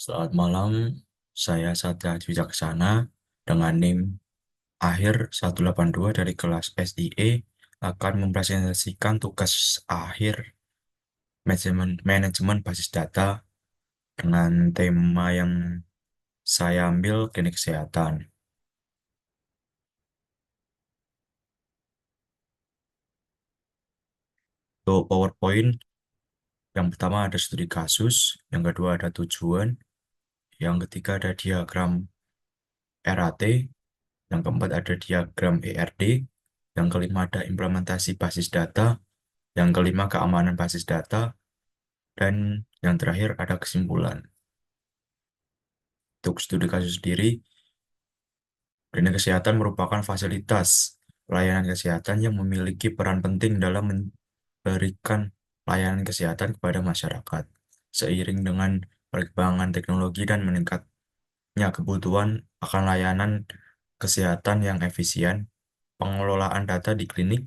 Selamat malam, saya Satya Wijaksana dengan NIM akhir 182 dari kelas SIE akan mempresentasikan tugas akhir manajemen basis data dengan tema yang saya ambil klinik kesehatan. Untuk PowerPoint, yang pertama ada studi kasus, yang kedua ada tujuan, yang ketiga ada diagram RAT, yang keempat ada diagram ERD, yang kelima ada implementasi basis data, yang kelima keamanan basis data, dan yang terakhir ada kesimpulan. Untuk studi kasus sendiri, klinik kesehatan merupakan fasilitas pelayanan kesehatan yang memiliki peran penting dalam memberikan layanan kesehatan kepada masyarakat. Seiring dengan perkembangan teknologi dan meningkatnya kebutuhan akan layanan kesehatan yang efisien, pengelolaan data di klinik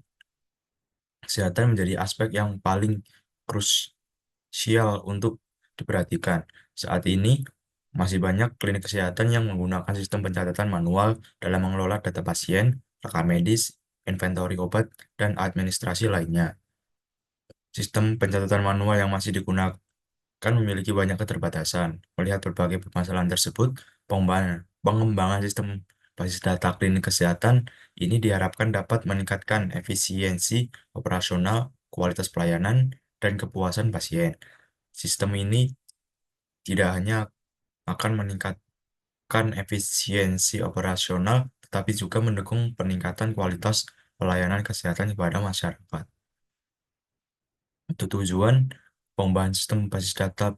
kesehatan menjadi aspek yang paling krusial untuk diperhatikan. Saat ini, masih banyak klinik kesehatan yang menggunakan sistem pencatatan manual dalam mengelola data pasien, rekam medis, inventory obat, dan administrasi lainnya. Sistem pencatatan manual yang masih digunakan memiliki banyak keterbatasan. Melihat berbagai permasalahan tersebut, pengembangan sistem basis data klinik kesehatan ini diharapkan dapat meningkatkan efisiensi operasional, kualitas pelayanan, dan kepuasan pasien. Sistem ini tidak hanya akan meningkatkan efisiensi operasional, tetapi juga mendukung peningkatan kualitas pelayanan kesehatan kepada masyarakat. Untuk tujuan, pengembangan sistem basis data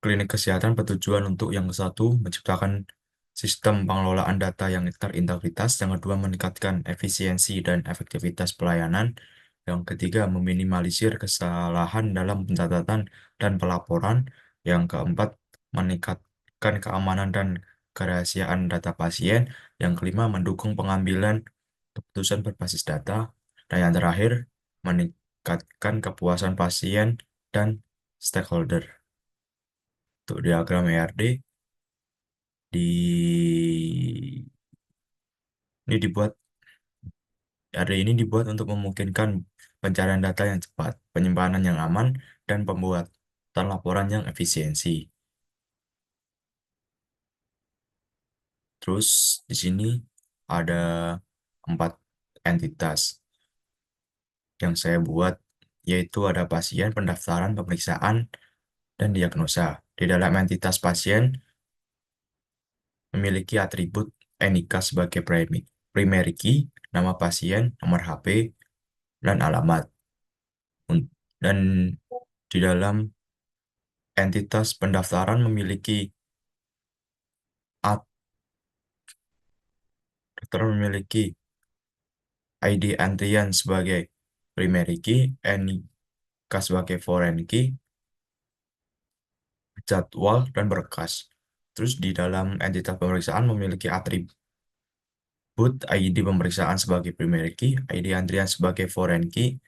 klinik kesehatan bertujuan untuk yang satu, menciptakan sistem pengelolaan data yang terintegritas, yang kedua, meningkatkan efisiensi dan efektivitas pelayanan, yang ketiga, meminimalisir kesalahan dalam pencatatan dan pelaporan, yang keempat, meningkatkan keamanan dan kerahasiaan data pasien, yang kelima, mendukung pengambilan keputusan berbasis data, dan yang terakhir, meningkatkan kepuasan pasien dan stakeholder. Untuk diagram ERD ini dibuat ERD ini dibuat untuk memungkinkan pencarian data yang cepat, penyimpanan yang aman, dan pembuatan laporan yang efisiensi. Terus di sini ada 4 entitas yang saya buat, yaitu ada pasien, pendaftaran, pemeriksaan, dan diagnosa. Di dalam entitas pasien memiliki atribut NIK sebagai primary key, nama pasien, nomor HP, dan alamat. Dan di dalam entitas pendaftaran memiliki ID antrian sebagai primary key, NIK sebagai foreign key, jadwal, dan berkas. Terus di dalam entitas pemeriksaan memiliki atribut ID pemeriksaan sebagai primary key, ID antrian sebagai foreign key,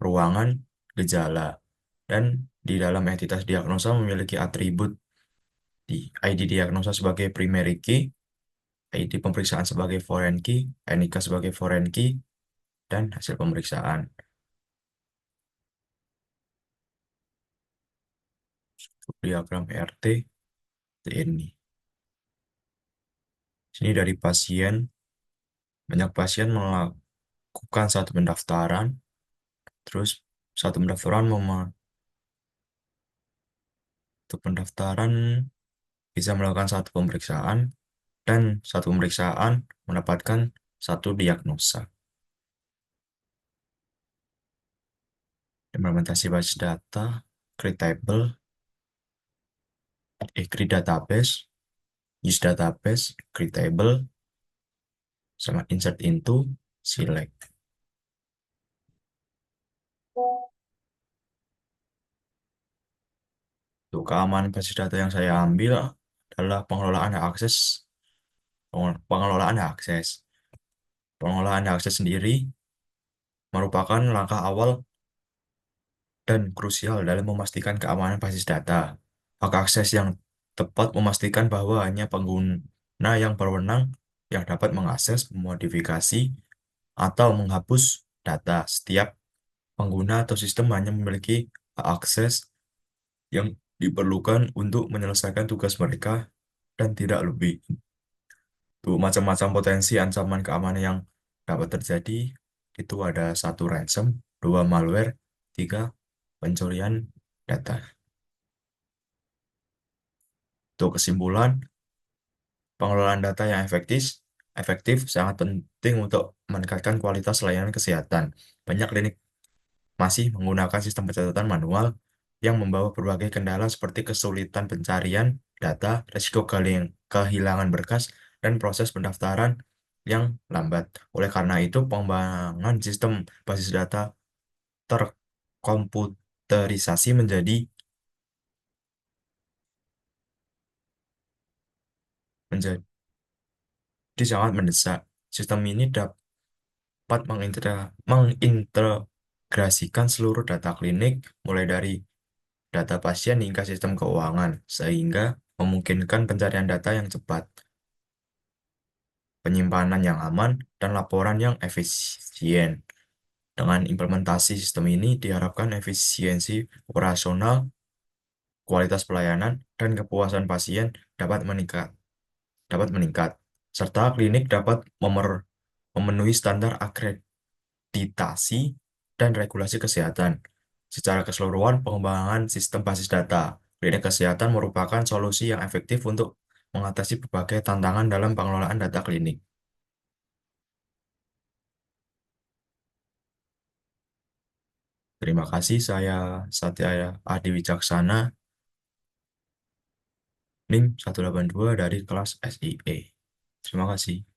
ruangan, gejala. Dan di dalam entitas diagnosa memiliki atribut di ID diagnosa sebagai primary key, ID pemeriksaan sebagai foreign key, NIK sebagai foreign key, dan hasil pemeriksaan. Diagram RT ini. Sini dari pasien, banyak pasien melakukan satu pendaftaran, terus satu pendaftaran untuk pendaftaran bisa melakukan satu pemeriksaan, dan satu pemeriksaan mendapatkan satu diagnosa. Implementasi basis data, create table, create database, use database, create table, sama insert into, select. Untuk keamanan basis data yang saya ambil adalah pengelolaan hak akses. Pengelolaan hak akses. Pengelolaan hak akses sendiri merupakan langkah awal dan krusial dalam memastikan keamanan basis data. Hak akses yang tepat memastikan bahwa hanya pengguna yang berwenang yang dapat mengakses, memodifikasi, atau menghapus data. Setiap pengguna atau sistem hanya memiliki hak akses yang diperlukan untuk menyelesaikan tugas mereka dan tidak lebih. Tuh, macam-macam potensi ancaman keamanan yang dapat terjadi itu ada satu ransom, dua malware, tiga pencurian data. Untuk kesimpulan, pengelolaan data yang efektif sangat penting untuk meningkatkan kualitas layanan kesehatan. Banyak klinik masih menggunakan sistem pencatatan manual yang membawa berbagai kendala seperti kesulitan pencarian data, risiko kehilangan berkas, dan proses pendaftaran yang lambat. Oleh karena itu, pengembangan sistem basis data terkomputerisasi menjadi sangat mendesak. Sistem ini dapat mengintegrasikan seluruh data klinik, mulai dari data pasien hingga sistem keuangan, sehingga memungkinkan pencarian data yang cepat, penyimpanan yang aman, dan laporan yang efisien. Dengan implementasi sistem ini diharapkan efisiensi operasional, kualitas pelayanan, dan kepuasan pasien dapat meningkat, serta klinik dapat memenuhi standar akreditasi dan regulasi kesehatan. Secara keseluruhan, pengembangan sistem basis data klinik kesehatan merupakan solusi yang efektif untuk mengatasi berbagai tantangan dalam pengelolaan data klinik. Terima kasih, saya Satya Adi Wicaksana, NIM 182 dari kelas SIE. Terima kasih.